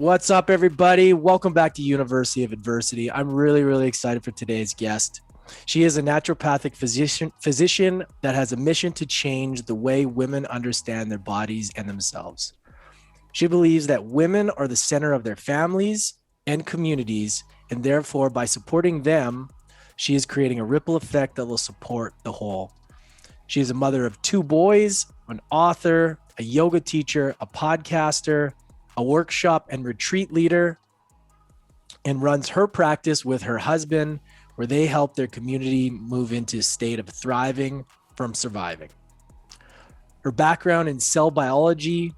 What's up, everybody? Welcome back to University of Adversity. I'm really excited for today's guest. She is a naturopathic physician that has a mission to change the way women understand their bodies and themselves. She believes that women are the center of their families and communities, and therefore, by supporting them, she is creating a ripple effect that will support the whole. She is a mother of 2 boys, an author, a yoga teacher, a podcaster, a workshop and retreat leader, and runs her practice with her husband, where they help their community move into a state of thriving from surviving. Her background in cell biology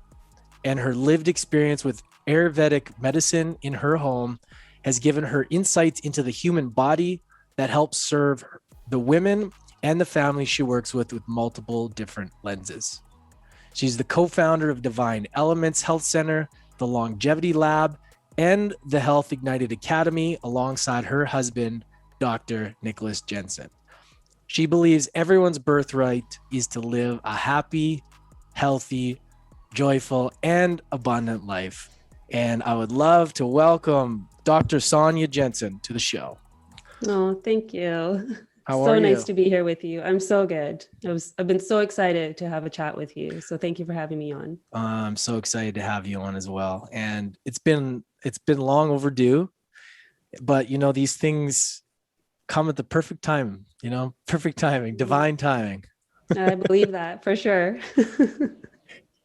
and her lived experience with Ayurvedic medicine in her home has given her insights into the human body that helps serve the women and the families she works with multiple different lenses. She's the co-founder of Divine Elements Health Center, the Longevity Lab, and the Health Ignited Academy alongside her husband, Dr. Nicholas Jensen. She believes everyone's birthright is to live a happy, healthy, joyful, and abundant life. And I would love to welcome Dr. Sonya Jensen to the show. Oh, thank you. How are you? So nice to be here with you. I'm so good. I've been so excited to have a chat with you. So thank you for having me on. I'm so excited to have you on as well. And it's been long overdue, but these things come at the perfect time, perfect timing, divine timing. I believe that for sure.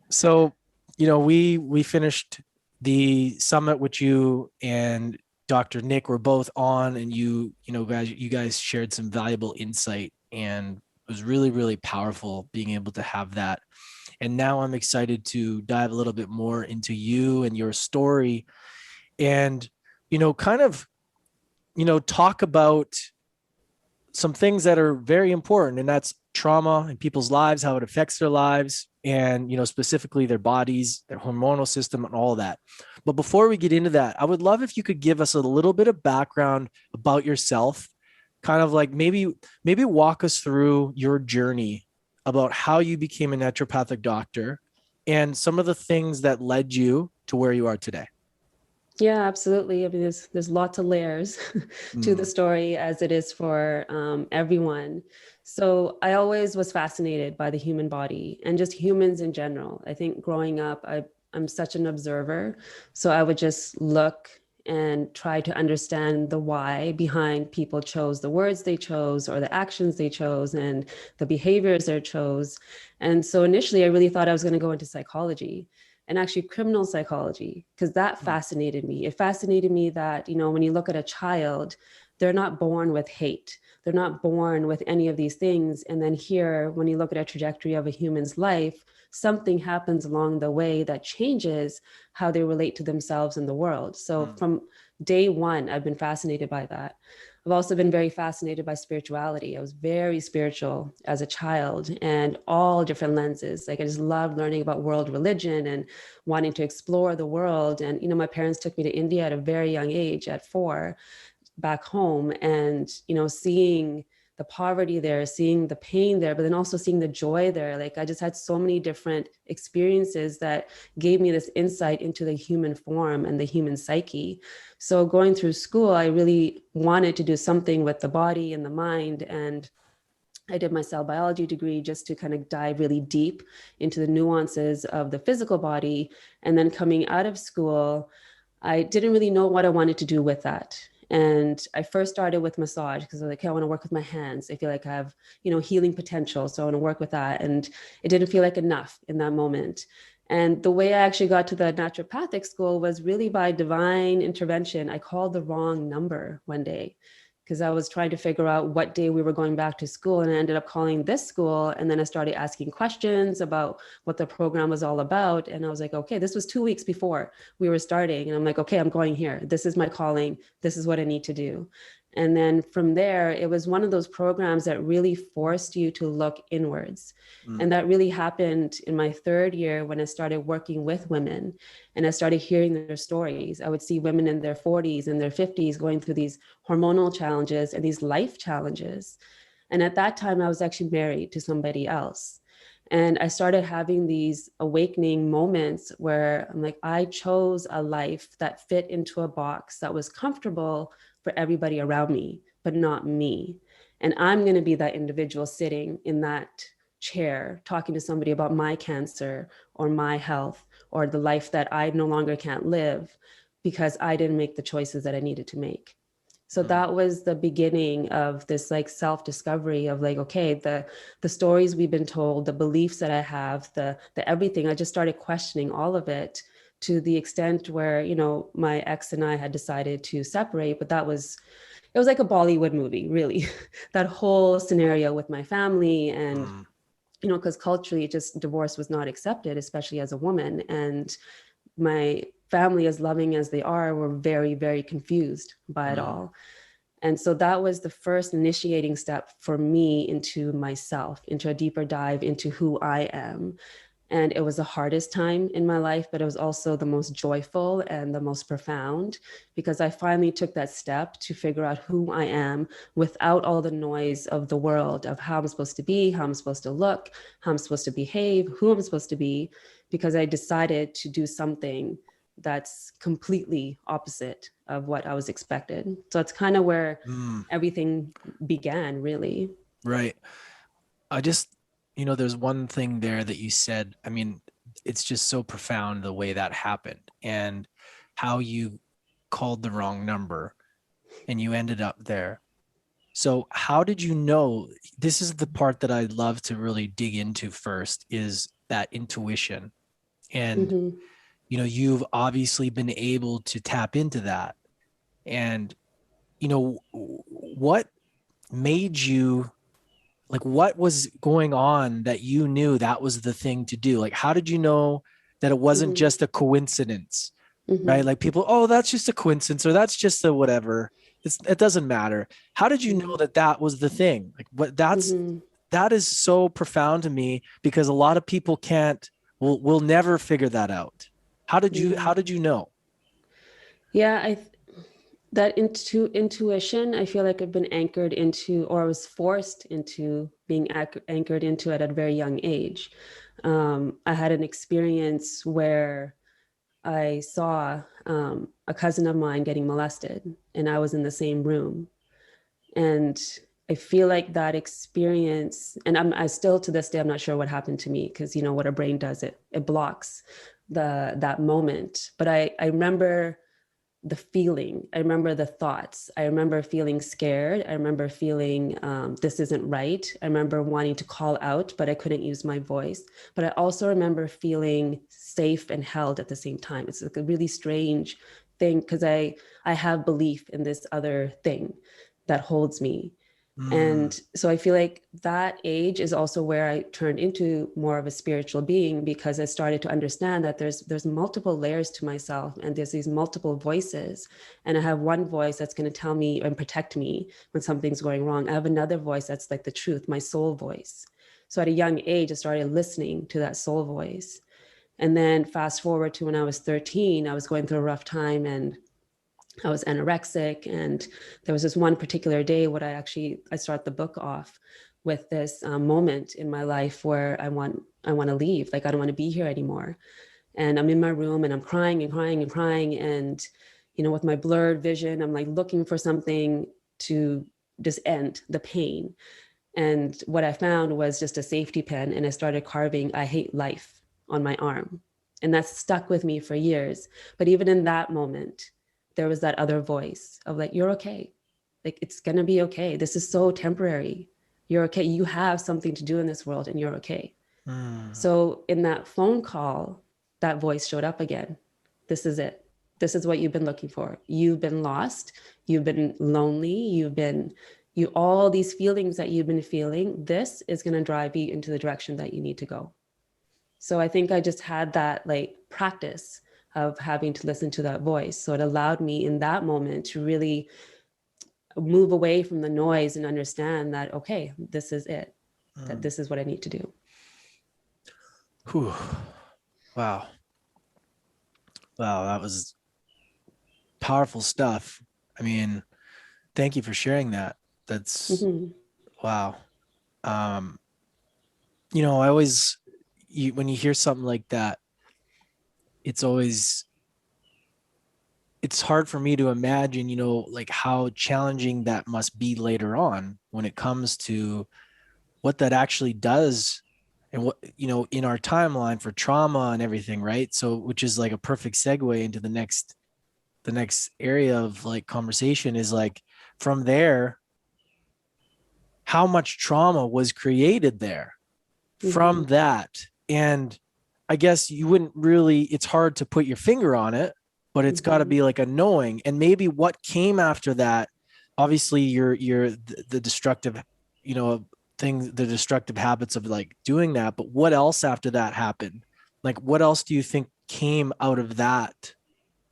So, we finished the summit with you and Dr. Nick were both on, and you guys shared some valuable insight, and it was really powerful being able to have that. And now I'm excited to dive a little bit more into you and your story and, talk about some things that are very important, and that's trauma in people's lives, how it affects their lives, and specifically their bodies, their hormonal system, and all that. But before we get into that, I would love if you could give us a little bit of background about yourself, kind of like maybe walk us through your journey about how you became a naturopathic doctor and some of the things that led you to where you are today. Yeah, absolutely. I mean, there's lots of layers to the story, as it is for everyone. So I always was fascinated by the human body and just humans in general. I think growing up, I'm such an observer. So I would just look and try to understand the why behind people chose the words they chose or the actions they chose and the behaviors they chose. And so initially, I really thought I was going to go into psychology, and actually criminal psychology, because that fascinated me. It fascinated me that, when you look at a child, they're not born with hate. They're not born with any of these things. And then here, when you look at a trajectory of a human's life, something happens along the way that changes how they relate to themselves in the world. So from day one, I've been fascinated by that. I've also been very fascinated by spirituality. I was very spiritual as a child, and all different lenses. Like I just loved learning about world religion and wanting to explore the world. And, my parents took me to India at a very young age, at 4, back home, and, seeing the poverty there, seeing the pain there, but then also seeing the joy there. Like I just had so many different experiences that gave me this insight into the human form and the human psyche. So going through school, I really wanted to do something with the body and the mind. And I did my cell biology degree just to kind of dive really deep into the nuances of the physical body. And then coming out of school, I didn't really know what I wanted to do with that. And I first started with massage because I was like, hey, I want to work with my hands. I feel like I have, healing potential. So I want to work with that. And it didn't feel like enough in that moment. And the way I actually got to the naturopathic school was really by divine intervention. I called the wrong number one day because I was trying to figure out what day we were going back to school, and I ended up calling this school. And then I started asking questions about what the program was all about. And I was like, okay, this was 2 weeks before we were starting. And I'm like, okay, I'm going here. This is my calling. This is what I need to do. And then from there, it was one of those programs that really forced you to look inwards. And that really happened in my 3rd year when I started working with women and I started hearing their stories. I would see women in their 40s and their 50s going through these hormonal challenges and these life challenges. And at that time, I was actually married to somebody else. And I started having these awakening moments where I'm like, I chose a life that fit into a box that was comfortable for everybody around me, but not me. And I'm going to be that individual sitting in that chair talking to somebody about my cancer or my health or the life that I no longer can't live because I didn't make the choices that I needed to make. So that was the beginning of this like self-discovery of like, okay, the stories we've been told, the beliefs that I have, the everything. I just started questioning all of it to the extent where, you know, my ex and I had decided to separate, but it was like a Bollywood movie, really. That whole scenario with my family and, you know, because culturally just divorce was not accepted, especially as a woman. And my family, as loving as they are, were very, very confused by it all. And so that was the first initiating step for me into myself, into a deeper dive into who I am. And it was the hardest time in my life, but it was also the most joyful and the most profound because I finally took that step to figure out who I am without all the noise of the world of how I'm supposed to be, how I'm supposed to look, how I'm supposed to behave, who I'm supposed to be, because I decided to do something that's completely opposite of what I was expected. So it's kind of where everything began, really. Right. I just, there's one thing there that you said. I mean, it's just so profound the way that happened and how you called the wrong number and you ended up there. So, how did you know? This is the part that I'd love to really dig into first is that intuition. And, Mm-hmm. you've obviously been able to tap into that. And, what made you like what was going on that you knew that was the thing to do? Like, how did you know that it wasn't Mm-hmm. just a coincidence, right? Mm-hmm. Like people, oh, that's just a coincidence or that's just a whatever. It doesn't matter. How did you know that that was the thing? Like Mm-hmm. that is so profound to me because a lot of people will never figure that out. Yeah. How did you know? Yeah, that intuition, I feel like I've been anchored into, or I was forced into being anchored into it at a very young age. I had an experience where I saw a cousin of mine getting molested, and I was in the same room. And I feel like that experience, and I still to this day, I'm not sure what happened to me because you know what our brain does, it blocks that moment. But I remember the feeling. I remember the thoughts. I remember feeling scared. I remember feeling this isn't right. I remember wanting to call out, but I couldn't use my voice. But I also remember feeling safe and held at the same time. It's like a really strange thing because I have belief in this other thing that holds me. Mm, And so I feel like that age is also where I turned into more of a spiritual being because I started to understand that there's multiple layers to myself and there's these multiple voices. And I have one voice that's going to tell me and protect me when something's going wrong. I have another voice that's like the truth, my soul voice. So at a young age, I started listening to that soul voice. And then fast forward to when I was 13, I was going through a rough time and I was anorexic. And there was this one particular day where I start the book off with this moment in my life where I want to leave. Like, I don't want to be here anymore. And I'm in my room and I'm crying and crying and crying. And, you know, with my blurred vision, I'm like looking for something to just end the pain. And what I found was just a safety pin. And I started carving, "I hate life" on my arm. And that's stuck with me for years. But even in that moment, there was that other voice of like, "You're okay. Like, it's going to be okay. This is so temporary. You're okay. You have something to do in this world and you're okay." mm, So in that phone call, that voice showed up again. "This is it. This is what you've been looking for. You've been lost. You've been lonely. All these feelings that you've been feeling. This is going to drive you into the direction that you need to go." So I think I just had that like practice of having to listen to that voice. So it allowed me in that moment to really move away from the noise and understand that, okay, this is it, that mm. this is what I need to do. Whew. Wow. Wow. That was powerful stuff. I mean, thank you for sharing that. That's Mm-hmm. wow. Um, I always when you hear something like that, it's hard for me to imagine, like how challenging that must be later on when it comes to what that actually does and what, in our timeline for trauma and everything, right? So, which is like a perfect segue into the next area of like conversation is like from there, how much trauma was created there from that. And I guess you wouldn't really, it's hard to put your finger on it, but it's got to be like a knowing. And maybe what came after that, obviously you're the destructive, things, the destructive habits of like doing that. But what else after that happened? Like, what else do you think came out of that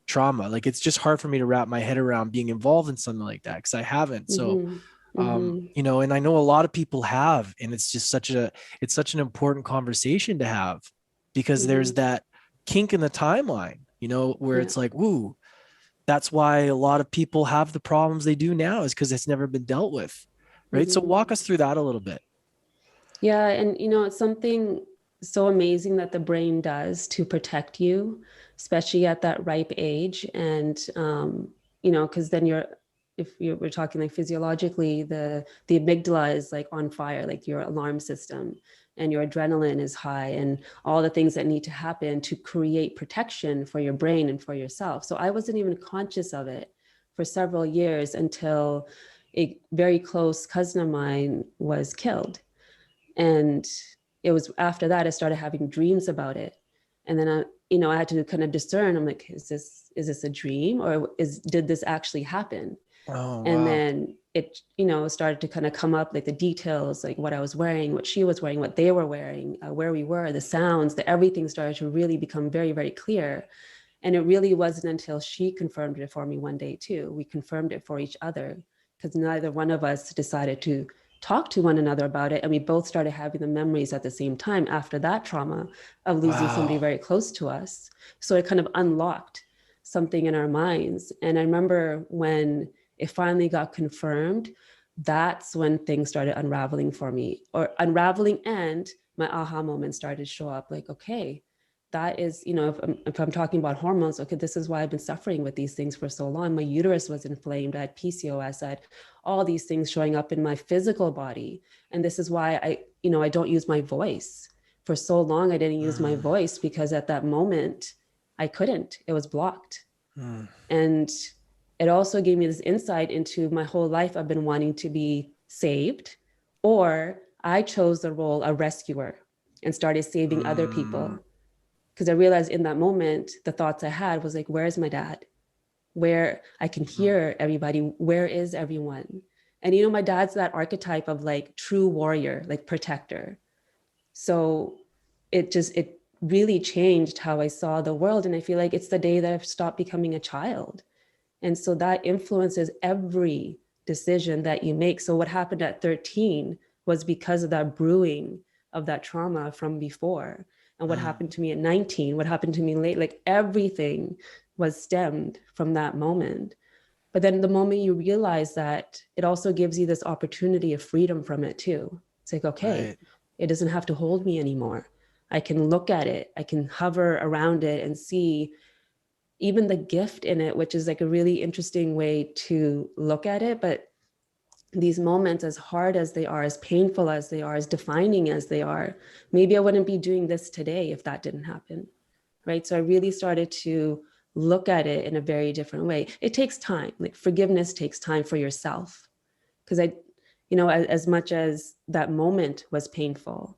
trauma? Like, it's just hard for me to wrap my head around being involved in something like that because I haven't. So, and I know a lot of people have, and it's just it's such an important conversation to have because there's that kink in the timeline, where it's like, woo, that's why a lot of people have the problems they do now is because it's never been dealt with. Right. So walk us through that a little bit. Yeah. And, it's something so amazing that the brain does to protect you, especially at that ripe age. And, because then we're talking like physiologically, the amygdala is like on fire, like your alarm system, and your adrenaline is high, and all the things that need to happen to create protection for your brain and for yourself. So I wasn't even conscious of it for several years until a very close cousin of mine was killed. And it was after that I started having dreams about it. And then I had to kind of discern. I'm like, is this a dream, or did this actually happen? Oh, and wow. then it, started to kind of come up, like the details, like what I was wearing, what she was wearing, what they were wearing, where we were, the sounds, everything started to really become very, very clear. And it really wasn't until she confirmed it for me one day too. We confirmed it for each other because neither one of us decided to talk to one another about it. And we both started having the memories at the same time after that trauma of losing somebody very close to us. So it kind of unlocked something in our minds. And I remember when it finally got confirmed, that's when things started unraveling for me, and my aha moment started to show up, like, okay, that is, if I'm talking about hormones, okay, this is why I've been suffering with these things for so long. My uterus was inflamed, I had PCOS, I had all these things showing up in my physical body. And this is why I don't use my voice. For so long, I didn't use my voice because at that moment, I couldn't, it was blocked. And it also gave me this insight into my whole life. I've been wanting to be saved, or I chose the role of rescuer and started saving other people. Because I realized in that moment, the thoughts I had was like, where's my dad? Where I can hear everybody, where is everyone? And my dad's that archetype of like true warrior, like protector. So it really changed how I saw the world. And I feel like it's the day that I've stopped becoming a child. And so that influences every decision that you make. So what happened at 13 was because of that brewing of that trauma from before. And what happened to me at 19, what happened to me late, like everything was stemmed from that moment. But then the moment you realize that, it also gives you this opportunity of freedom from it too. It's like, okay, it doesn't have to hold me anymore. I can look at it, I can hover around it and see even the gift in it, which is like a really interesting way to look at it. But these moments, as hard as they are, as painful as they are, as defining as they are, maybe I wouldn't be doing this today if that didn't happen, right? So I really started to look at it in a very different way. It takes time. Like forgiveness takes time for yourself. Because as much as that moment was painful,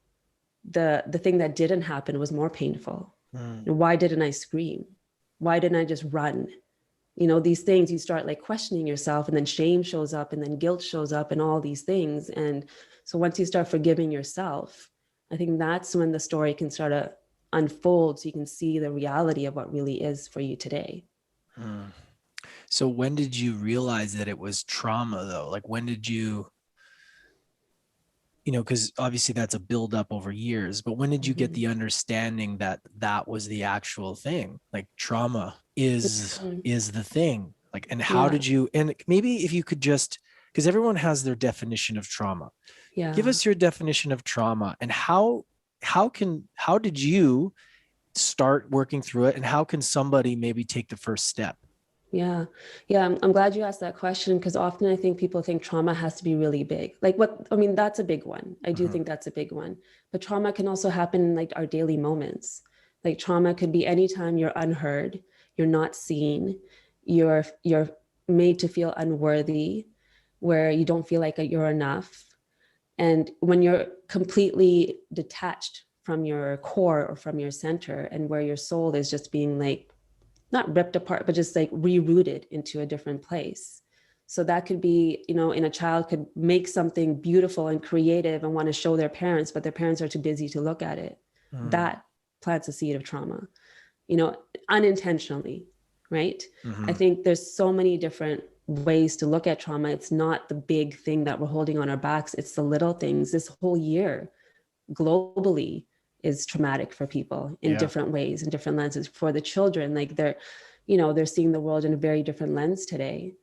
the thing that didn't happen was more painful. Why didn't I scream? Why didn't I just run? These things, you start like questioning yourself, and then shame shows up, and then guilt shows up, and all these things. And so once you start forgiving yourself, I think that's when the story can start to unfold, so you can see the reality of what really is for you today. So when did you realize that it was trauma though? Like when did you, because obviously that's a buildup over years, but when did you get the understanding that that was the actual thing? Like trauma is the thing. Like, and how did you, and maybe if you could just, because everyone has their definition of trauma. Give us your definition of trauma and how how did you start working through it, and how can somebody maybe take the first step? Yeah. Yeah. I'm glad you asked that question because often I think people think trauma has to be really big. Like I mean, that's a big one. I do Mm-hmm. think that's a big one. But trauma can also happen in like our daily moments. Like trauma could be anytime you're unheard, you're not seen, you're made to feel unworthy, where you don't feel like you're enough. And when you're completely detached from your core or from your center, and where your soul is just being like not ripped apart, but just like rerouted into a different place. So that could be, in a child could make something beautiful and creative and want to show their parents, but their parents are too busy to look at it. Mm-hmm. That plants a seed of trauma, unintentionally, right? I Mm-hmm. think there's so many different ways to look at trauma. It's not the big thing that we're holding on our backs. It's the little things. This whole year globally is traumatic for people in Yeah. different ways, in different lenses. For the children, like they're seeing the world in a very different lens today.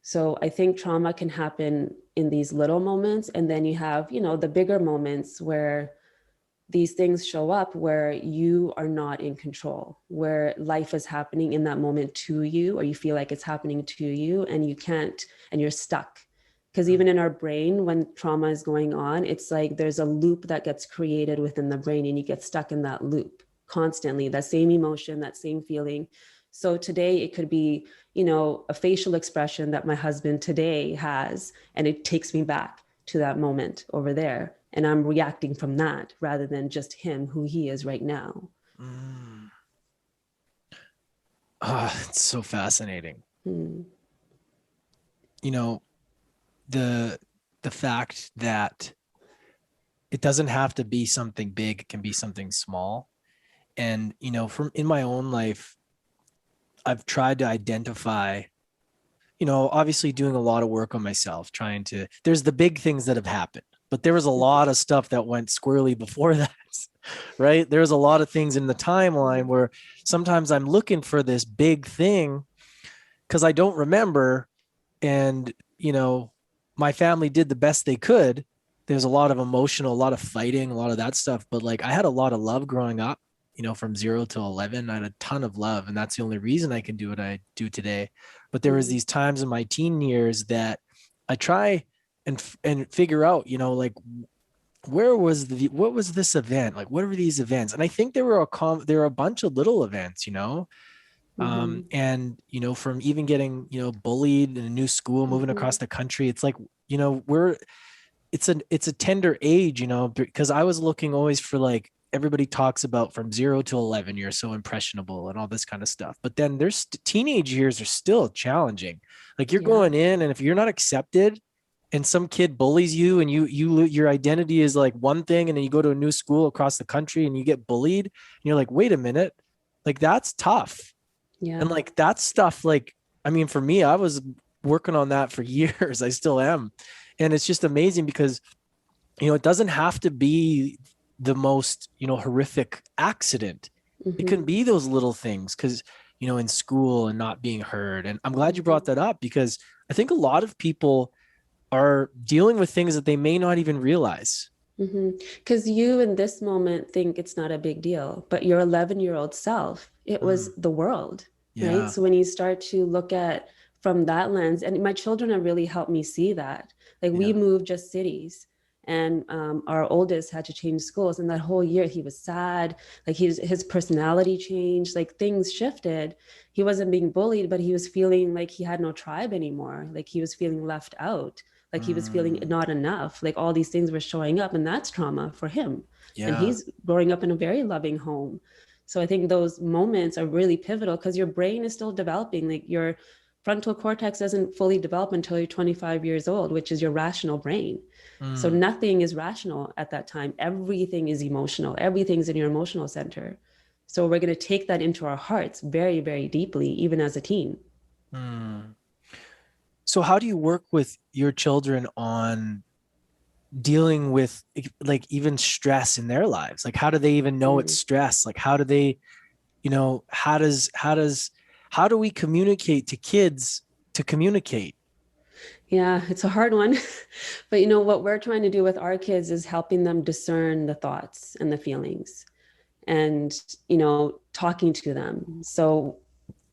So I think trauma can happen in these little moments, and then you have the bigger moments where these things show up, where you are not in control, where life is happening in that moment to you, or you feel like it's happening to you, and you can't, and you're stuck. Because even in our brain, when trauma is going on, it's like there's a loop that gets created within the brain, and you get stuck in that loop constantly, that same emotion, that same feeling. So today it could be, a facial expression that my husband today has, and it takes me back to that moment over there. And I'm reacting from that rather than just him, who he is right now. Mm. It's so fascinating. Hmm. You know, the the fact that it doesn't have to be something big, it can be something small. And from in my own life, I've tried to identify, obviously doing a lot of work on myself, trying to, there's the big things that have happened, but there was a lot of stuff that went squirrely before that, right? There's a lot of things in the timeline where sometimes I'm looking for this big thing because I don't remember. And, my family did the best they could. There's a lot of emotional, a lot of fighting, a lot of that stuff. But like I had a lot of love growing up, from 0 to 11. I had a ton of love. And that's the only reason I can do what I do today. But there was these times in my teen years that I try and figure out, like what was this event? Like, what were these events? And I think there were a bunch of little events, Mm-hmm. and from even getting bullied in a new school, moving Mm-hmm. across the country, it's like it's a tender age, because I was looking always for, like, everybody talks about from 0 to 11 you're so impressionable and all this kind of stuff, but then there's teenage years are still challenging. Like, you're Yeah. going in, and if you're not accepted and some kid bullies you, and your identity is like one thing, and then you go to a new school across the country and you get bullied, and you're like, wait a minute, like, that's tough. And Yeah. like that stuff, like, I mean, for me, I was working on that for years. I still am. And it's just amazing because, it doesn't have to be the most, horrific accident. It can Mm-hmm. be those little things because, in school and not being heard. And I'm glad you brought Mm-hmm. that up because I think a lot of people are dealing with things that they may not even realize. Because you in this moment think it's not a big deal, but your 11-year-old self, it was Mm, the world, right? yeah. So when you start to look at from that lens, and my children have really helped me see that. Like we Yeah. moved just cities, and our oldest had to change schools, and that whole year he was sad. Like his personality changed, like things shifted. He wasn't being bullied, but he was feeling like he had no tribe anymore. Like he was feeling left out, like he was feeling Mm, not enough, like all these things were showing up, and that's trauma for him. And yeah. he's growing up in a very loving home. So I think those moments are really pivotal because your brain is still developing. Like your frontal cortex doesn't fully develop until you're 25 years old, which is your rational brain. So Mm. nothing is rational at that time. Everything is emotional. Everything's in your emotional center. So we're going to take that into our hearts very, very deeply, even as a teen. Mm. So how do you work with your children on dealing with, like, even stress in their lives? Like, how do they even know it's Mm. stress? Like, how do they, how do we communicate to kids to communicate? Yeah, it's a hard one. But what we're trying to do with our kids is helping them discern the thoughts and the feelings and, talking to them. So,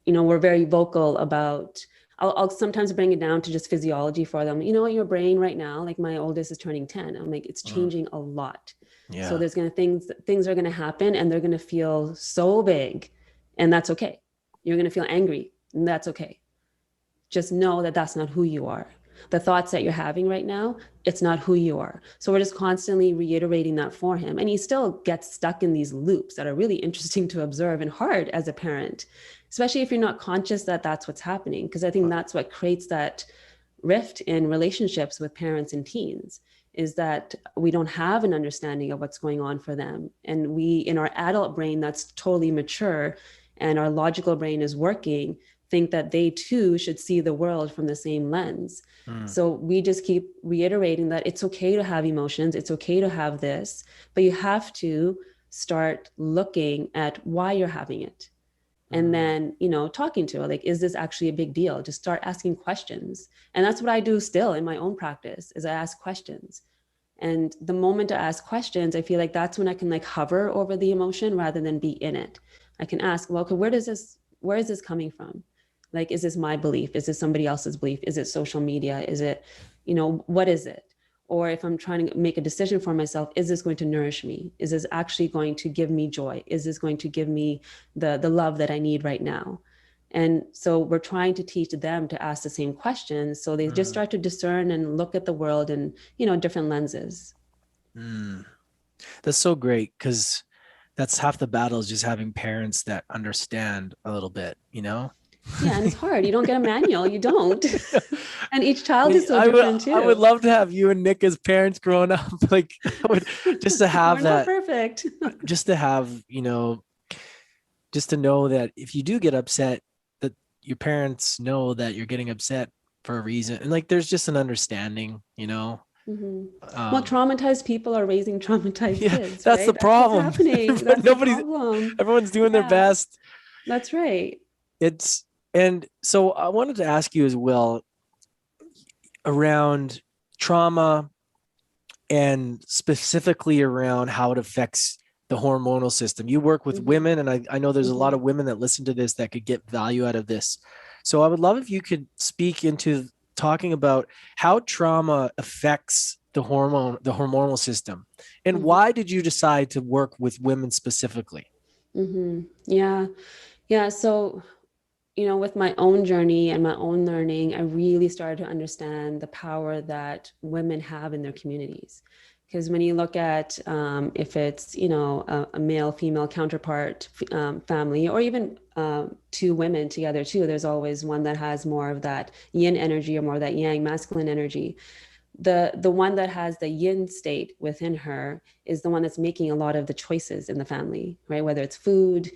we're very vocal about, I'll sometimes bring it down to just physiology for them. Your brain right now, like my oldest is turning 10. I'm like, it's changing a lot. So Yeah. there's going to things are going to happen and they're going to feel so big, and that's okay. You're going to feel angry, and that's okay. Just know that that's not who you are. The thoughts that you're having right now, it's not who you are. So we're just constantly reiterating that for him. And he still gets stuck in these loops that are really interesting to observe and hard as a parent, especially if you're not conscious that that's what's happening. Because I think that's what creates that rift in relationships with parents and teens, is that we don't have an understanding of what's going on for them. And we, in our adult brain that's totally mature and our logical brain is working, think that they too should see the world from the same lens. So we just keep reiterating that it's okay to have emotions, it's okay to have this, but you have to start looking at why you're having it. And then, talking to her, like, is this actually a big deal? Just start asking questions. And that's what I do still in my own practice, is I ask questions. And the moment I ask questions, I feel like that's when I can like hover over the emotion rather than be in it. I can ask, well, okay, where is this coming from? Like, is this my belief? Is this somebody else's belief? Is it social media? Is it, what is it? Or if I'm trying to make a decision for myself, is this going to nourish me? Is this actually going to give me joy? Is this going to give me the love that I need right now? And so we're trying to teach them to ask the same questions. So they just start to discern and look at the world in, different lenses. That's so great, because that's half the battle, is just having parents that understand a little bit, Yeah, and it's hard. You don't get a manual. You don't. And each child is so I different would, I would too. love to have you and Nick as parents growing up. Like, I would, just to We're have not that, perfect. just to have, just to know that if you do get upset, that your parents know that you're getting upset for a reason. And like, there's just an understanding. Hmm. Well, Um, traumatized people are raising traumatized yeah, kids, that's the right? That's what's problem. happening. But That's the problem. everyone's doing their Yeah, best. that's right. It's, and so I wanted to ask you as well around trauma, and specifically around how it affects the hormonal system. You work with Hmm. women, and I know there's a lot Hmm. of women that listen to this that could get value out of this. So I would love if you could speak into talking about how trauma affects the hormonal system, and Hmm. why did you decide to work with women specifically? Hmm. Yeah. Yeah. So, with my own journey and my own learning, I really started to understand the power that women have in their communities. Because when you look at if it's, a male female counterpart family, or even two women together too, there's always one that has more of that yin energy or more of that yang masculine energy. The one that has the yin state within her is the one that's making a lot of the choices in the family, right? Whether it's food,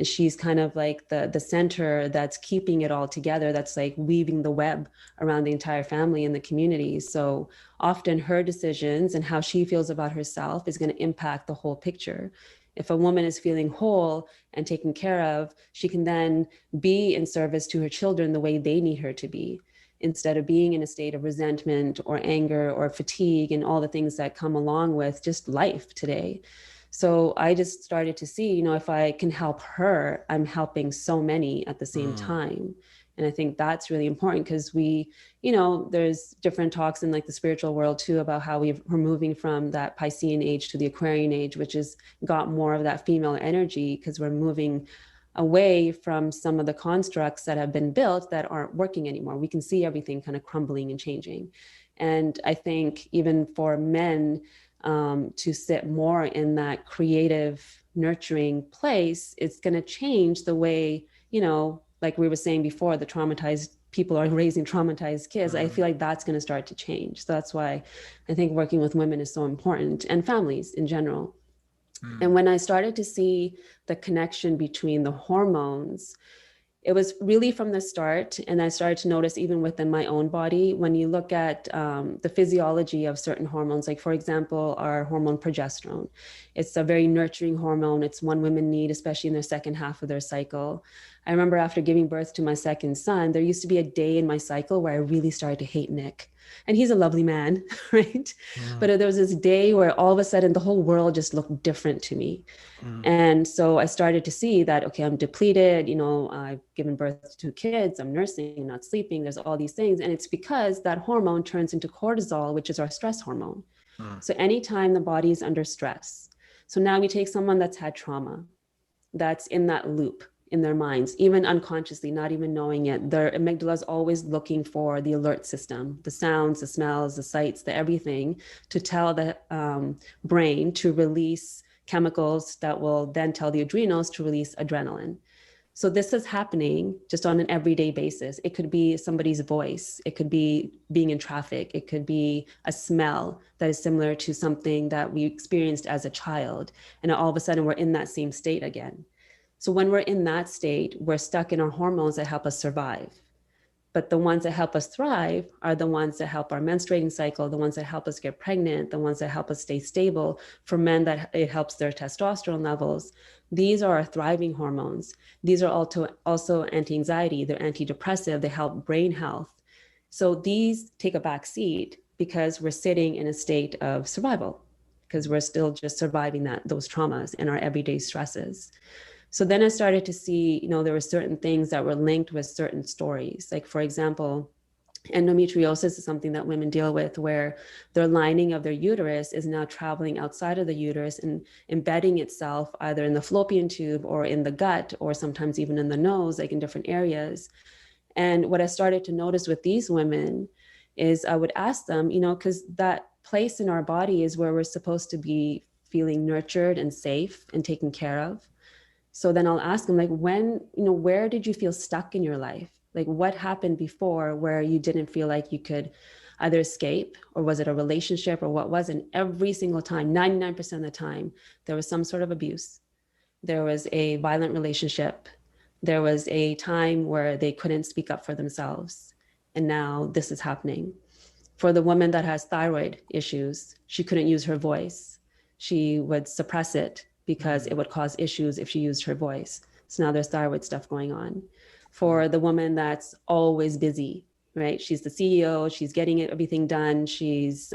she's kind of like the center that's keeping it all together, that's like weaving the web around the entire family and the community. So often her decisions and how she feels about herself is going to impact the whole picture. If a woman is feeling whole and taken care of, she can then be in service to her children the way they need her to be, instead of being in a state of resentment or anger or fatigue and all the things that come along with just life today. So I just started to see, if I can help her, I'm helping so many at the same Mm, time. And I think that's really important, because there's different talks in like the spiritual world too about how we're moving from that Piscean age to the Aquarian age, which has got more of that female energy, because we're moving away from some of the constructs that have been built that aren't working anymore. We can see everything kind of crumbling and changing. And I think even for men to sit more in that creative, nurturing place, it's going to change the way, like we were saying before, the traumatized people are raising traumatized kids. I feel like that's going to start to change. So that's why I think working with women is so important, and families in general. mm, And when I started to see the connection between the hormones, it was really from the start. And I started to notice even within my own body, when you look at the physiology of certain hormones, like for example, our hormone progesterone, it's a very nurturing hormone. It's one women need, especially in their second half of their cycle. I remember after giving birth to my second son, there used to be a day in my cycle where I really started to hate Nick. And he's a lovely man, right? Mm, But there was this day where all of a sudden the whole world just looked different to me. mm, And so I started to see that, okay, I'm depleted, you know, I've given birth to two kids, I'm nursing, not sleeping, there's all these things. And it's because that hormone turns into cortisol, which is our stress hormone. mm, So anytime the body is under stress. So now we take someone that's had trauma, that's in that loop in their minds, even unconsciously, not even knowing it. Their amygdala is always looking for the alert system, the sounds, the smells, the sights, the everything, to tell the brain to release chemicals that will then tell the adrenals to release adrenaline. So this is happening just on an everyday basis. It could be somebody's voice. It could be being in traffic. It could be a smell that is similar to something that we experienced as a child. And all of a sudden we're in that same state again. So when we're in that state, we're stuck in our hormones that help us survive. But the ones that help us thrive are the ones that help our menstruating cycle, the ones that help us get pregnant, the ones that help us stay stable. For men, that it helps their testosterone levels. These are our thriving hormones. These are also anti-anxiety, they're antidepressive, they help brain health. So these take a back seat because we're sitting in a state of survival, because we're still just surviving those traumas and our everyday stresses. So then I started to see, you know, there were certain things that were linked with certain stories. Like, for example, endometriosis is something that women deal with, where their lining of their uterus is now traveling outside of the uterus and embedding itself either in the fallopian tube or in the gut, or sometimes even in the nose, like in different areas. And what I started to notice with these women is I would ask them, you know, because that place in our body is where we're supposed to be feeling nurtured and safe and taken care of. So then I'll ask them, like, when, you know, where did you feel stuck in your life? Like, what happened before where you didn't feel like you could either escape, or was it a relationship, or what was? And every single time, 99% of the time, there was some sort of abuse. There was a violent relationship. There was a time where they couldn't speak up for themselves. And now this is happening. For the woman that has thyroid issues, she couldn't use her voice. She would suppress it because it would cause issues if she used her voice. So now there's thyroid stuff going on. For the woman that's always busy, right? She's the CEO, she's getting everything done. She's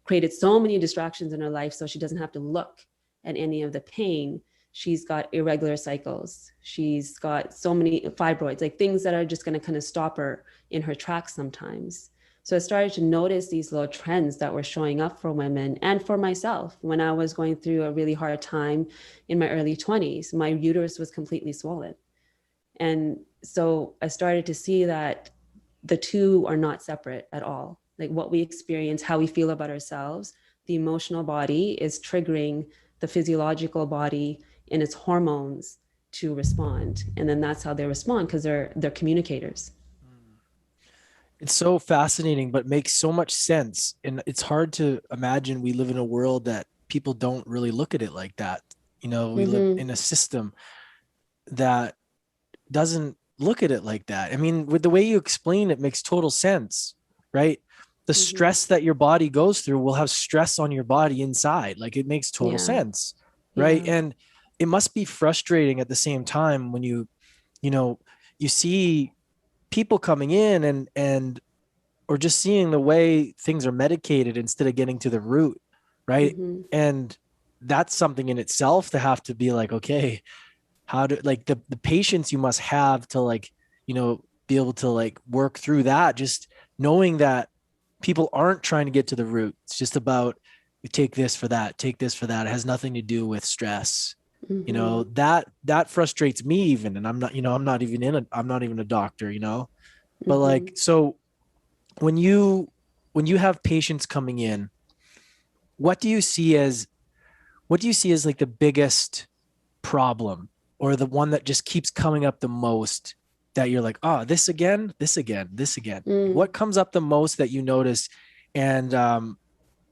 created so many distractions in her life so she doesn't have to look at any of the pain. She's got irregular cycles. She's got so many fibroids, like things that are just going to kind of stop her in her tracks sometimes. So I started to notice these little trends that were showing up for women and for myself when I was going through a really hard time in my early 20s. My uterus was completely swollen. And so I started to see that the two are not separate at all. Like what we experience, how we feel about ourselves, the emotional body is triggering the physiological body and its hormones to respond. And then that's how they respond, because they're communicators. It's so fascinating, but makes so much sense. And it's hard to imagine we live in a world that people don't really look at it like that. You know, we live in a system that doesn't look at it like that. I mean, with the way you explain it makes total sense, right? The stress that your body goes through will have stress on your body inside. Like it makes total sense, right? Yeah. And it must be frustrating at the same time when you know, you see people coming in and or just seeing the way things are medicated instead of getting to the root, right? And that's something in itself to have to be like, okay, how do, like, the patience you must have to, like, you know, be able to like work through that, just knowing that people aren't trying to get to the root. It's just about, you take this for that, take this for that. It has nothing to do with stress. You know, that frustrates me even. And I'm not, you know, I'm not even a doctor, you know, but like, so when you have patients coming in, what do you see as like the biggest problem, or the one that just keeps coming up the most, that you're like, oh, this again, this again, this again? What comes up the most that you notice? And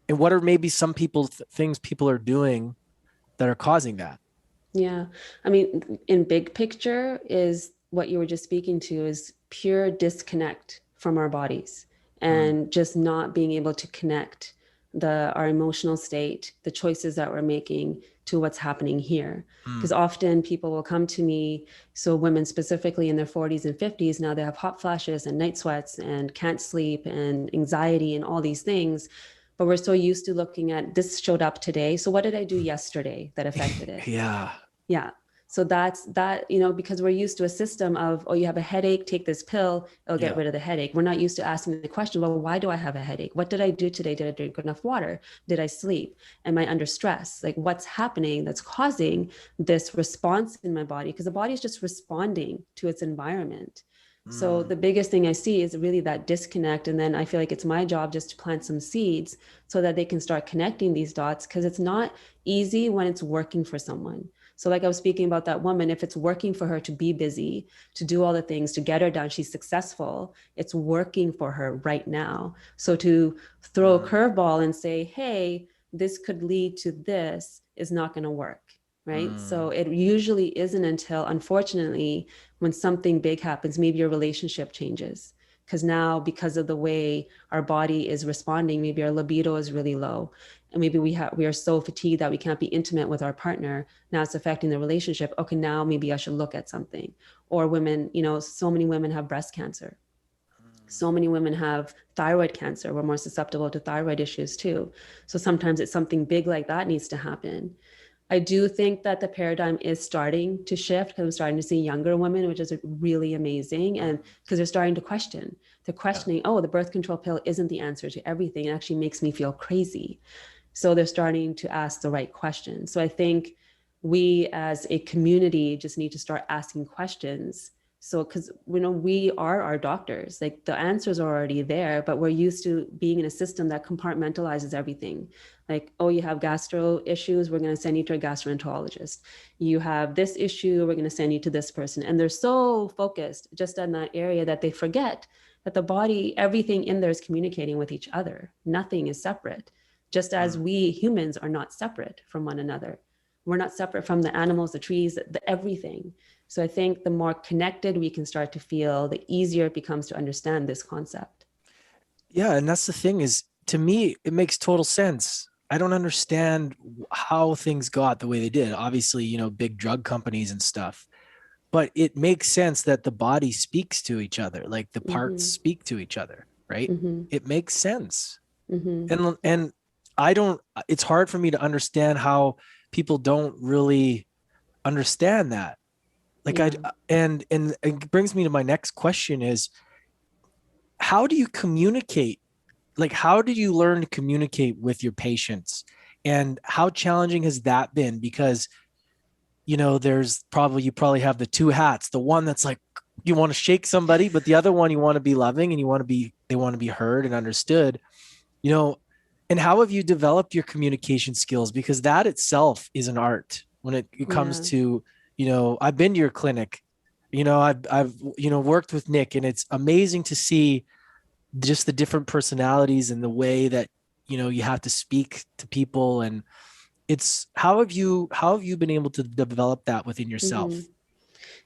what are maybe some things people are doing that are causing that? Yeah. I mean, in big picture is what you were just speaking to, is pure disconnect from our bodies Mm, and just not being able to connect our emotional state, the choices that we're making to what's happening here. Because Mm. often people will come to me, so women specifically in their 40s and 50s, now they have hot flashes and night sweats and can't sleep and anxiety and all these things. But we're so used to looking at this showed up today. So what did I do yesterday that affected it? Yeah. Yeah. So that's that, you know, because we're used to a system of, oh, you have a headache, take this pill, it'll get Yeah. rid of the headache. We're not used to asking the question, well, why do I have a headache? What did I do today? Did I drink enough water? Did I sleep? Am I under stress? Like, what's happening that's causing this response in my body? Because the body is just responding to its environment. So Mm. the biggest thing I see is really that disconnect. And then I feel like it's my job just to plant some seeds so that they can start connecting these dots, because it's not easy when it's working for someone. So like I was speaking about that woman, if it's working for her to be busy, to do all the things, to get her done, she's successful, it's working for her right now. So to throw a Mm. curveball and say, hey, this could lead to this is not going to work. Right. So Mm. it usually isn't until, unfortunately, when something big happens, maybe your relationship changes. Because now, because of the way our body is responding, maybe our libido is really low, and maybe we are so fatigued that we can't be intimate with our partner. Now it's affecting the relationship. Okay, now maybe I should look at something. Or women, you know, so many women have breast cancer, so many women have thyroid cancer. We're more susceptible to thyroid issues too. So sometimes it's something big like that needs to happen. I do think that the paradigm is starting to shift, because I'm starting to see younger women, which is really amazing. And because they're starting to question, they're Yeah. questioning, oh, the birth control pill isn't the answer to everything. It actually makes me feel crazy. So they're starting to ask the right questions. So I think we as a community just need to start asking questions. So, because you know, we are our doctors, like the answers are already there, but we're used to being in a system that compartmentalizes everything. Like, oh, you have gastro issues, we're going to send you to a gastroenterologist. You have this issue, we're going to send you to this person. And they're so focused just on that area that they forget that the body, everything in there is communicating with each other. Nothing is separate, just as Mm. we humans are not separate from one another. We're not separate from the animals, the trees, everything. So I think the more connected we can start to feel, the easier it becomes to understand this concept. Yeah, and that's the thing is, to me, it makes total sense. I don't understand how things got the way they did. Obviously, big drug companies and stuff, but it makes sense that the body speaks to each other, like the parts Mm-hmm. speak to each other, right? Mm-hmm. It makes sense. Mm-hmm. And I don't, it's hard for me to understand how people don't really understand that. Like I Yeah. and it brings me to my next question is, how do you communicate? Like, how did you learn to communicate with your patients, and how challenging has that been? Because there's probably, you probably have the two hats, the one that's like you want to shake somebody, but the other one you want to be loving, and they want to be heard and understood. you know and how have you developed your communication skills? Because that itself is an art when it comes Yeah. to, I've been to your clinic, I've worked with Nick, and it's amazing to see just the different personalities and the way that you have to speak to people. And it's, how have you been able to develop that within Mm-hmm. yourself?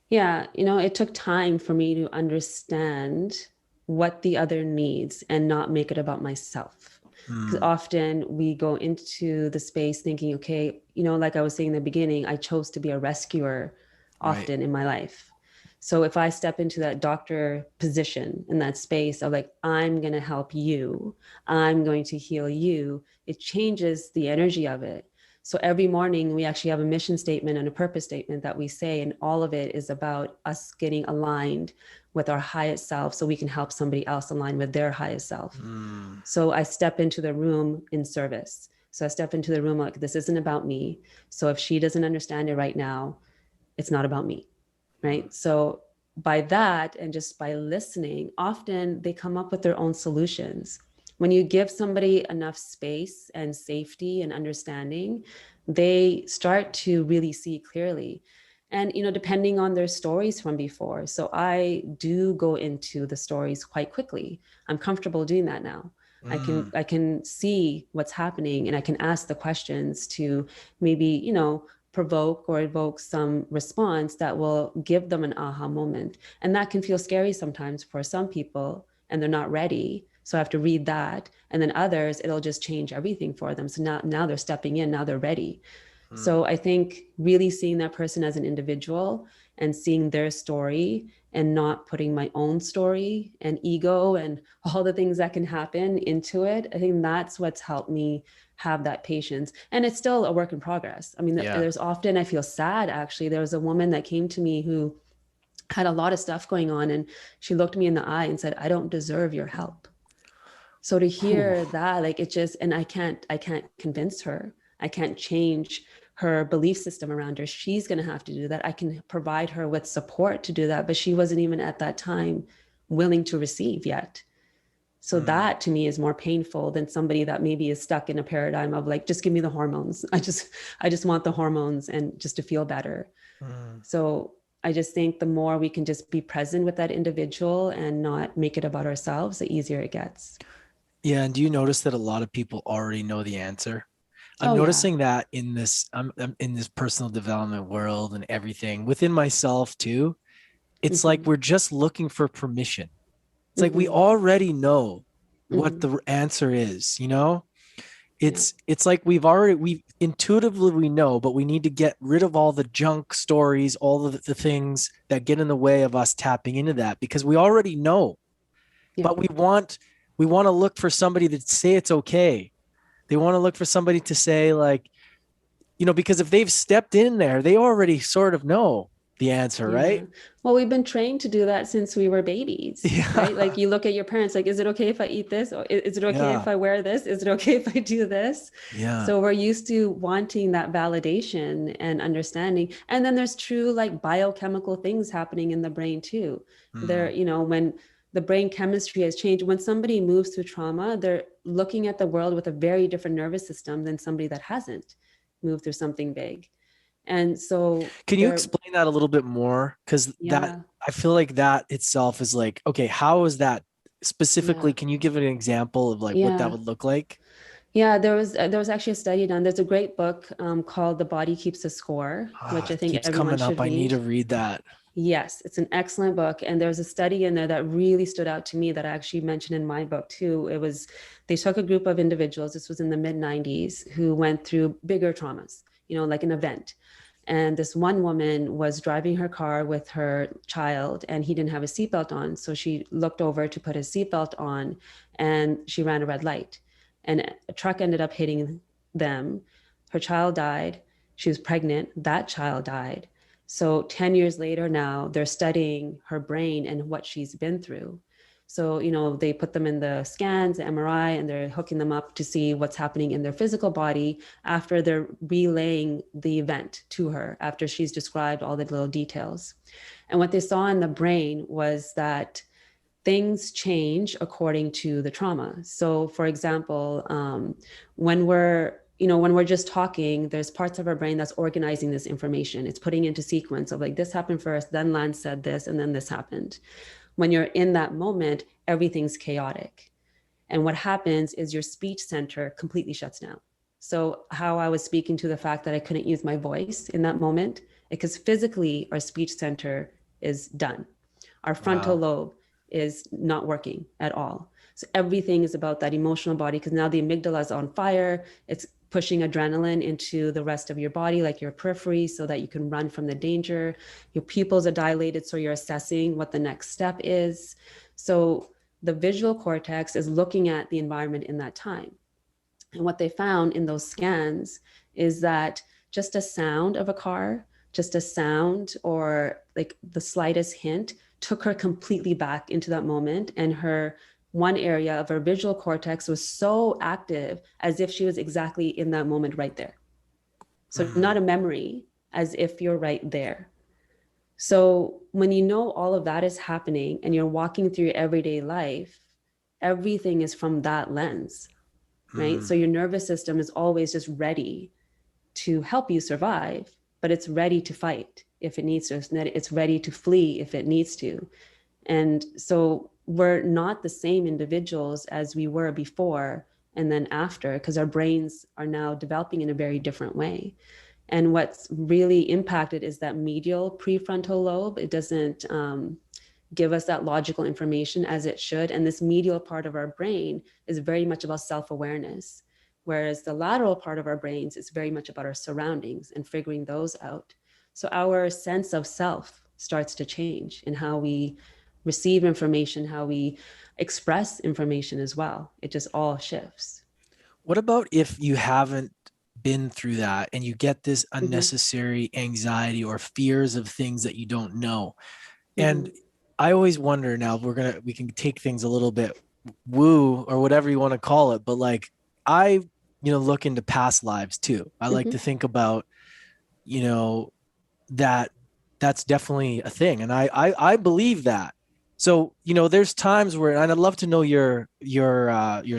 Yeah. You know, it took time for me to understand what the other needs and not make it about myself. Because Mm. often we go into the space thinking, okay, you know, like I was saying in the beginning, I chose to be a rescuer Right. often in my life. So if I step into that doctor position in that space of like, I'm going to help you, I'm going to heal you, it changes the energy of it. So every morning we actually have a mission statement and a purpose statement that we say, and all of it is about us getting aligned with our highest self so we can help somebody else align with their highest self. Mm. So I step into the room in service. So I step into the room like, this isn't about me. So if she doesn't understand it right now, it's not about me. Mm. Right. So by that, and just by listening, often they come up with their own solutions. When you give somebody enough space and safety and understanding, they start to really see clearly. And, you know, depending on their stories from before. So I do go into the stories quite quickly. I'm comfortable doing that now. Mm. I can see what's happening, and I can ask the questions to maybe, you know, provoke or evoke some response that will give them an aha moment. And that can feel scary sometimes for some people, and they're not ready. So I have to read that. And then others, it'll just change everything for them. So now they're stepping in, now they're ready. So I think really seeing that person as an individual and seeing their story and not putting my own story and ego and all the things that can happen into it, I think that's what's helped me have that patience. And it's still a work in progress. I mean, there's often, I feel sad actually. There was a woman that came to me who had a lot of stuff going on, and she looked me in the eye and said, "I don't deserve your help." So to hear that, like, it just, and I can't convince her. I can't change her belief system around her. She's going to have to do that. I can provide her with support to do that, but she wasn't even at that time willing to receive yet. So that to me is more painful than somebody that maybe is stuck in a paradigm of like, just give me the hormones. I just want the hormones and just to feel better. So I just think the more we can just be present with that individual and not make it about ourselves, the easier it gets. Yeah. And do you notice that a lot of people already know the answer? I'm Oh, yeah. noticing that in this, I'm in this personal development world and everything within myself too. It's like we're just looking for permission. It's like we already know what the answer is, you know? It's like we intuitively we know, but we need to get rid of all the junk stories, all of the things that get in the way of us tapping into that, because we already know. Yeah. But we want to look for somebody to say it's okay. They want to look for somebody to say, like, because if they've stepped in there, they already sort of know the answer, right? Well, we've been trained to do that since we were babies, right? Like you look at your parents, like, is it okay if I eat this? Or is it okay if I wear this? Is it okay if I do this? Yeah. So we're used to wanting that validation and understanding. And then there's true like biochemical things happening in the brain too. There, when the brain chemistry has changed, when somebody moves through trauma, they're looking at the world with a very different nervous system than somebody that hasn't moved through something big. And so can you explain that a little bit more? Because that, I feel like that itself is like, okay, how is that specifically? Can you give an example of like what that would look like? Yeah, there was actually a study done. There's a great book called The Body Keeps a Score, which I think keeps everyone coming should up. I need read. to read that. Yes, it's an excellent book. And there's a study in there that really stood out to me that I actually mentioned in my book too. They took a group of individuals, this was in the mid 90s, who went through bigger traumas, like an event. And this one woman was driving her car with her child and he didn't have a seatbelt on. So she looked over to put his seatbelt on and she ran a red light. And a truck ended up hitting them. Her child died. She was pregnant. That child died. So 10 years later now, they're studying her brain and what she's been through. So, they put them in the scans, the MRI, and they're hooking them up to see what's happening in their physical body after they're relaying the event to her, after she's described all the little details. And what they saw in the brain was that things change according to the trauma. So, for example, when we're just talking, there's parts of our brain that's organizing this information. It's putting into sequence of like, this happened first, then Lance said this, and then this happened. When you're in that moment, everything's chaotic. And what happens is your speech center completely shuts down. So how I was speaking to the fact that I couldn't use my voice in that moment, because physically our speech center is done. Our frontal lobe is not working at all. So everything is about that emotional body, because now the amygdala is on fire. It's pushing adrenaline into the rest of your body, like your periphery, so that you can run from the danger. Your pupils are dilated, so you're assessing what the next step is. So the visual cortex is looking at the environment in that time. And what they found in those scans is that just a sound of a car, just a sound or like the slightest hint took her completely back into that moment, and her one area of her visual cortex was so active as if she was exactly in that moment right there. So not a memory, as if you're right there. So when you know all of that is happening and you're walking through your everyday life, everything is from that lens, right? So your nervous system is always just ready to help you survive, but it's ready to fight if it needs to. It's ready to flee if it needs to. And so we're not the same individuals as we were before and then after, because our brains are now developing in a very different way. And what's really impacted is that medial prefrontal lobe. It doesn't give us that logical information as it should. And this medial part of our brain is very much about self-awareness, whereas the lateral part of our brains is very much about our surroundings and figuring those out. So our sense of self starts to change in how we receive information, how we express information as well. It just all shifts. What about if you haven't been through that and you get this Mm-hmm. unnecessary anxiety or fears of things that you don't know? Mm-hmm. And I always wonder, now we can take things a little bit woo or whatever you want to call it, but like I, look into past lives too. I like Mm-hmm. to think about, you know, that that's definitely a thing. And I believe that. So, there's times where, and I'd love to know your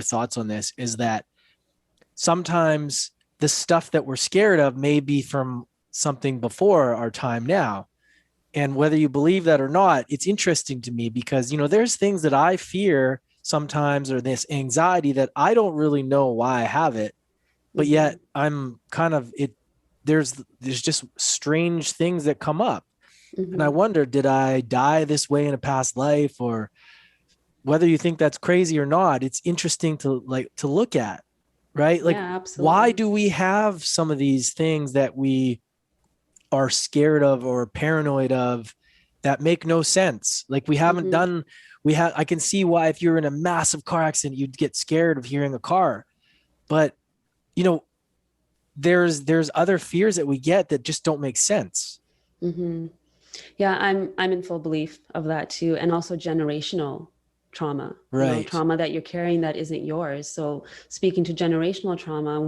thoughts on this, is that sometimes the stuff that we're scared of may be from something before our time now. And whether you believe that or not, it's interesting to me because, there's things that I fear sometimes, or this anxiety that I don't really know why I have it, but Mm-hmm. yet I'm kind of it. There's just strange things that come up. And I Mm-hmm. wonder, did I die this way in a past life? Or whether you think that's crazy or not, it's interesting to look at, right? Like, Yeah, why absolutely. do we have some of these things that we are scared of or paranoid of that make no sense? Like, we haven't Mm-hmm. done, I can see why if you're in a massive car accident, you'd get scared of hearing a car. But, you know, there's other fears that we get that just don't make sense. Mm-hmm. Yeah, I'm in full belief of that too. And also generational trauma, Right. trauma that you're carrying that isn't yours. So speaking to generational trauma,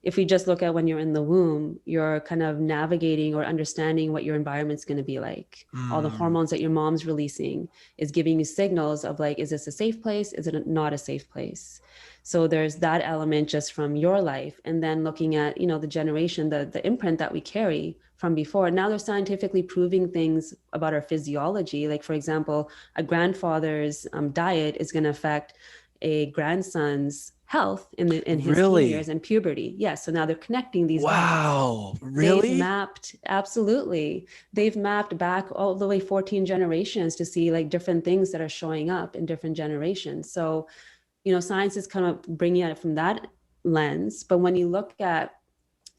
if we just look at when you're in the womb, you're kind of navigating or understanding what your environment's going to be like. All the Mm, hormones that your mom's releasing is giving you signals of like, is this a safe place? Is it not a safe place? So there's that element just from your life. And then looking at, the generation, the imprint that we carry from before. Now they're scientifically proving things about our physiology. Like, for example, a grandfather's diet is going to affect a grandson's health in his teen years really? and puberty. Yeah. So now they're connecting these dots. Wow. They've Really? mapped, absolutely. They've mapped back all the way 14 generations to see like different things that are showing up in different generations. So, science is kind of bringing it from that lens. But when you look at,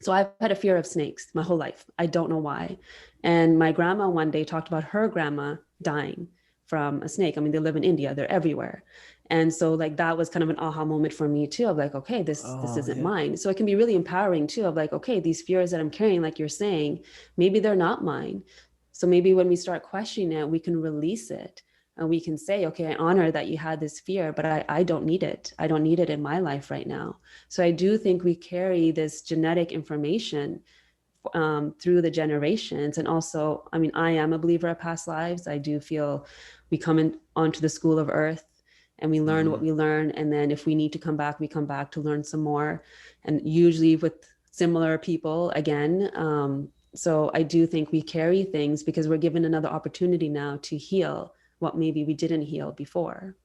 so I've had a fear of snakes my whole life. I don't know why. And my grandma one day talked about her grandma dying from a snake. I mean, they live in India, they're everywhere. And so like that was kind of an aha moment for me too, of like, okay, this Oh, isn't yeah. mine. So it can be really empowering too, of like, okay, these fears that I'm carrying, like you're saying, maybe they're not mine. So maybe when we start questioning it, we can release it and we can say, okay, I honor that you had this fear, but I don't need it. I don't need it in my life right now. So I do think we carry this genetic information through the generations. And also, I mean, I am a believer of past lives. I do feel we come in onto the school of earth and we learn what Mm. we learn. And then if we need to come back, we come back to learn some more. And usually with similar people again. So I do think we carry things because we're given another opportunity now to heal what maybe we didn't heal before.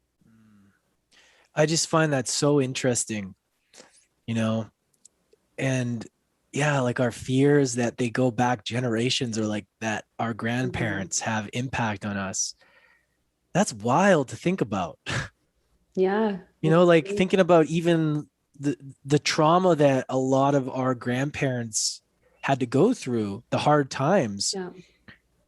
I just find that so interesting, you know, and yeah, like our fears that they go back generations, or like that our Mm-hmm. grandparents have impact on us. That's wild to think about. Yeah. Like thinking about even the trauma that a lot of our grandparents had to go through, the hard times. Yeah.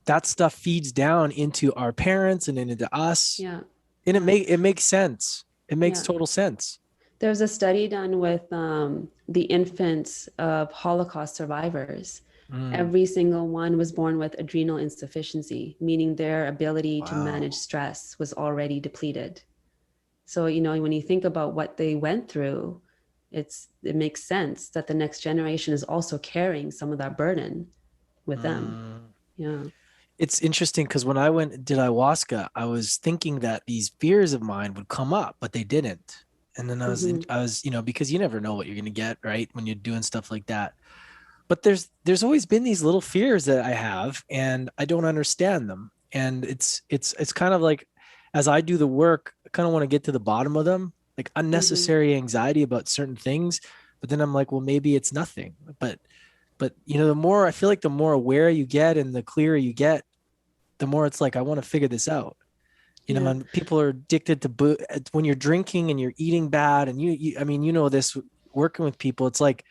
That stuff feeds down into our parents and then into us. Yeah. And Yeah. it makes sense. It makes Yeah. total sense. There's a study done with the infants of Holocaust survivors. Mm, Every single one was born with adrenal insufficiency, meaning their ability to manage wow. stress was already depleted. So, when you think about what they went through, it makes sense that the next generation is also carrying some of that burden with them. Mm. Yeah. It's interesting because when I went did ayahuasca, I was thinking that these fears of mine would come up, but they didn't. And then Mm-hmm. I was, because you never know what you're gonna get, right? When you're doing stuff like that. But there's always been these little fears that I have, and I don't understand them. And it's kind of like, as I do the work, I kind of want to get to the bottom of them, like Mm-hmm. unnecessary anxiety about certain things. But then I'm like, well, maybe it's nothing. But the more I feel like, the more aware you get and the clearer you get, the more it's like, I want to figure this out. Yeah. And people are addicted to when you're drinking and you're eating bad. And I mean, this working with people, it's like,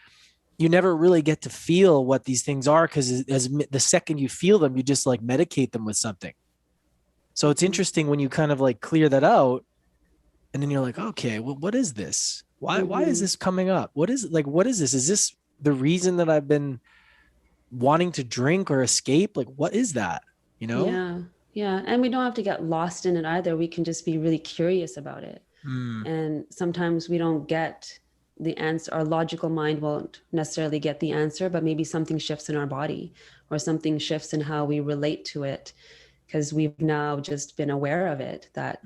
you never really get to feel what these things are, because as the second you feel them, you just like medicate them with something. So it's interesting when you kind of like clear that out, and then you're like, okay, well, what is this? Why is this coming up? What is this? Is this the reason that I've been wanting to drink or escape? Like, what is that? Yeah. Yeah. And we don't have to get lost in it either. We can just be really curious about it. And sometimes we don't get the answer. Our logical mind won't necessarily get the answer, but maybe something shifts in our body, or something shifts in how we relate to it, because we've now just been aware of it, that,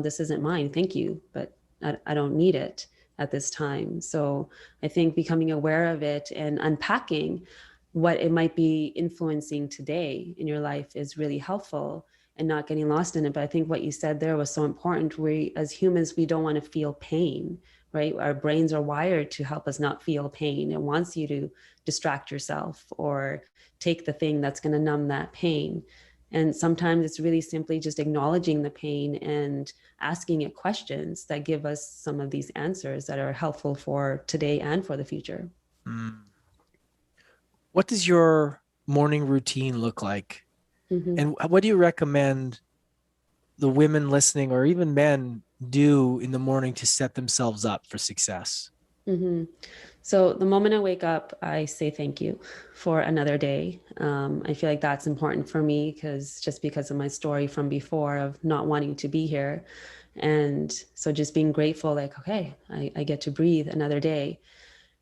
this isn't mine. Thank you, but I don't need it at this time. So I think becoming aware of it and unpacking what it might be influencing today in your life is really helpful, and not getting lost in it. But I think what you said there was so important. We, as humans, we don't want to feel pain, right? Our brains are wired to help us not feel pain. It wants you to distract yourself or take the thing that's going to numb that pain. And sometimes it's really simply just acknowledging the pain and asking it questions that give us some of these answers that are helpful for today and for the future. What does your morning routine look like? And what do you recommend the women listening, or even men, do in the morning to set themselves up for success? So the moment I wake up, I say thank you for another day. I feel like that's important for me, because of my story from before of not wanting to be here. And so just being grateful, like, okay, I get to breathe another day.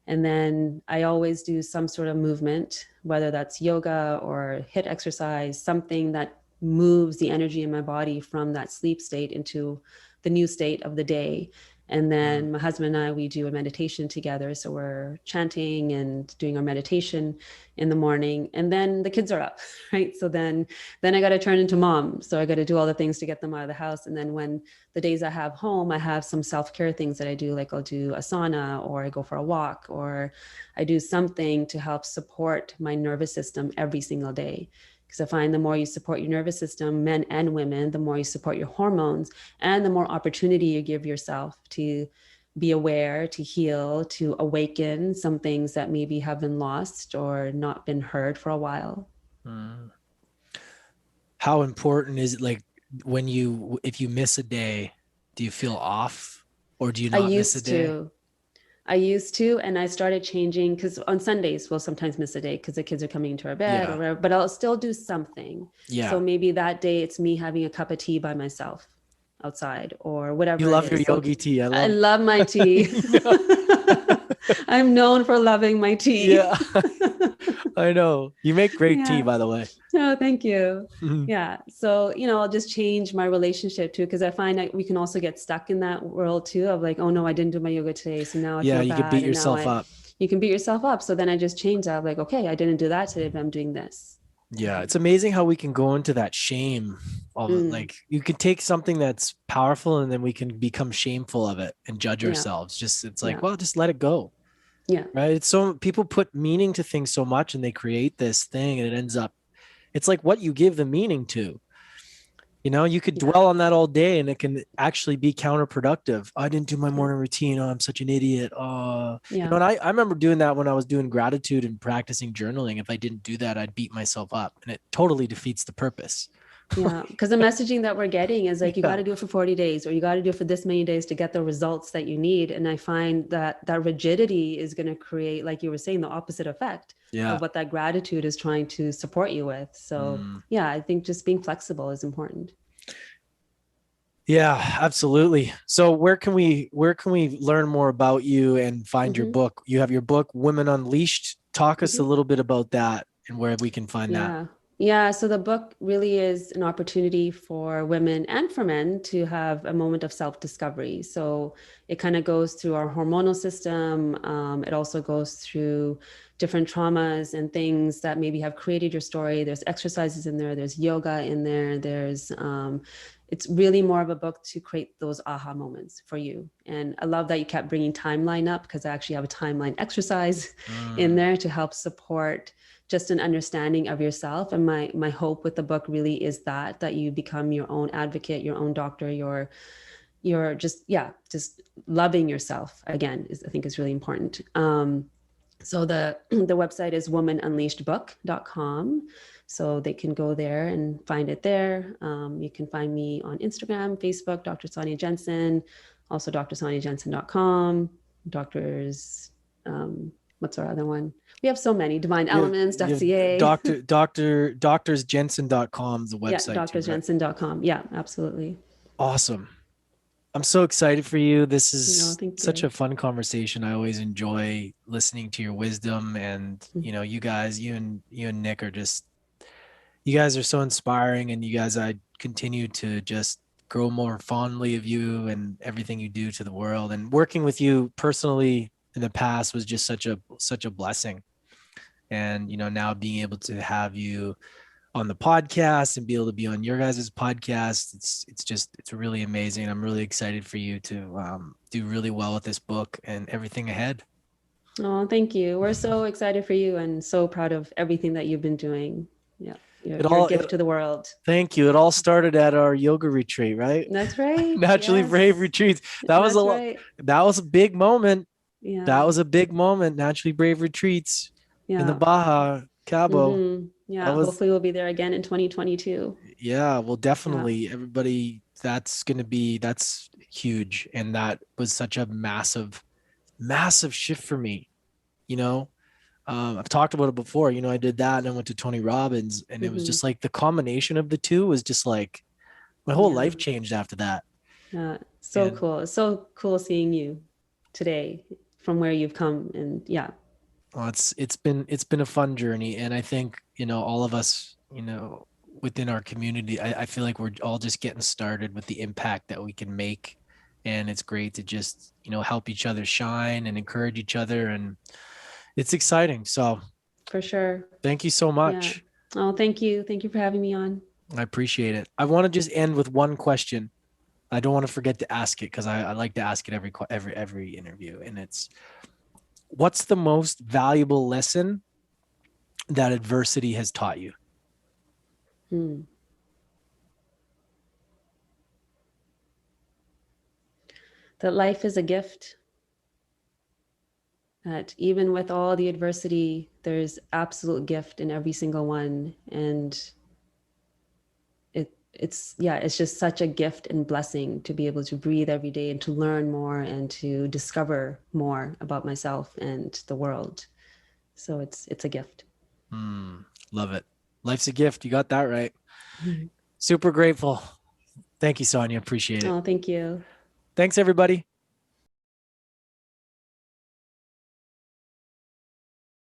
And then I always do some sort of movement, whether that's yoga or HIIT exercise, something that moves the energy in my body from that sleep state into the new state of the day. And then my husband and I, we do a meditation together. So we're chanting and doing our meditation in the morning, and then the kids are up, right? So then I got to turn into mom. So I got to do all the things to get them out of the house. And then when the days I have home, I have some self-care things that I do, like I'll do a sauna, or I go for a walk, or I do something to help support my nervous system every single day. Because I find the more you support your nervous system, men and women, the more you support your hormones, and the more opportunity you give yourself to be aware, to heal, to awaken some things that maybe have been lost or not been heard for a while. How important is it, like, if you miss a day, do you feel off, or do you not miss a day? I used to, and I started changing, because on Sundays we'll sometimes miss a day because the kids are coming into our bed or whatever, but I'll still do something. Yeah. So maybe that day it's me having a cup of tea by myself outside or whatever. You love your yogi tea. I love my tea. I'm known for loving my tea. Yeah. I know. You make great tea, by the way. Oh, thank you. Yeah. So, I'll just change my relationship too, because I find that we can also get stuck in that world too of like, oh no, I didn't do my yoga today. So now I feel bad. You can beat yourself up. You can beat yourself up. So then I just change that. Like, okay, I didn't do that today, but I'm doing this. Yeah. It's amazing how we can go into that shame of like, you can take something that's powerful and then we can become shameful of it and judge ourselves. It's like, well, just let it go. Yeah. Right. It's so people put meaning to things so much, and they create this thing, and it ends up, it's like what you give the meaning to. You could dwell on that all day, and it can actually be counterproductive. I didn't do my morning routine. Oh, I'm such an idiot. And I remember doing that when I was doing gratitude and practicing journaling. If I didn't do that, I'd beat myself up, and it totally defeats the purpose. Yeah, because the messaging that we're getting is like, you got to do it for 40 days, or you got to do it for this many days to get the results that you need. And I find that rigidity is going to create, like you were saying, the opposite effect of what that gratitude is trying to support you with. So I think just being flexible is important. Yeah, absolutely. So where can we learn more about you and find your book? You have your book, Women Unleashed. Talk us a little bit about that and where we can find that. Yeah. So the book really is an opportunity for women and for men to have a moment of self-discovery. So it kind of goes through our hormonal system. It also goes through different traumas and things that maybe have created your story. There's exercises in there. There's yoga in there. It's really more of a book to create those aha moments for you. And I love that you kept bringing timeline up, because I actually have a timeline exercise in there to help support just an understanding of yourself. And my hope with the book really is that you become your own advocate, your own doctor, you're just loving yourself again, I think is really important. So the website is womanunleashedbook.com. So they can go there and find it there. You can find me on Instagram, Facebook, Dr. Sonya Jensen, also drsonyajensen.com, doctors, what's our other one? We have so many, divineelements.ca. Doctorsjensen.com is the website. Yeah, doctorsjensen.com. Yeah, absolutely. Awesome. I'm so excited for you. This is such a fun conversation. I always enjoy listening to your wisdom, and you guys, you and Nick are just, you guys are so inspiring, and you guys, I continue to just grow more fondly of you and everything you do to the world. And working with you personally in the past was just such a blessing. And now being able to have you on the podcast and be able to be on your guys' podcast, it's really amazing. I'm really excited for you to do really well with this book and everything ahead. Oh, thank you. We're so excited for you and so proud of everything that you've been doing. Yeah. You're a gift to the world. Thank you. It all started at our yoga retreat, right? That's right. Naturally Brave retreats. That was a big moment. Yeah. That was a big moment. Naturally Brave retreats in the Baja Cabo. Mm-hmm. Yeah. Hopefully we'll be there again in 2022. Yeah. Well, definitely everybody, that's huge. And that was such a massive shift for me. I've talked about it before, I did that and I went to Tony Robbins, and it was just like the combination of the two was just like my whole life changed after that. Yeah. So cool. It's so cool seeing you today from where you've come. And well, it's been a fun journey. And I think, all of us, within our community, I feel like we're all just getting started with the impact that we can make. And it's great to just, help each other shine and encourage each other. And it's exciting. So for sure. Thank you so much. Yeah. Oh, thank you. Thank you for having me on. I appreciate it. I want to just end with one question. I don't want to forget to ask it, because I like to ask it every interview. And it's, what's the most valuable lesson that adversity has taught you? That life is a gift. That even with all the adversity, there's absolute gift in every single one. And it's just such a gift and blessing to be able to breathe every day and to learn more and to discover more about myself and the world. So it's a gift. Love it. Life's a gift. You got that right. Super grateful. Thank you, Sonya. Appreciate it. Oh, thank you. Thanks, everybody.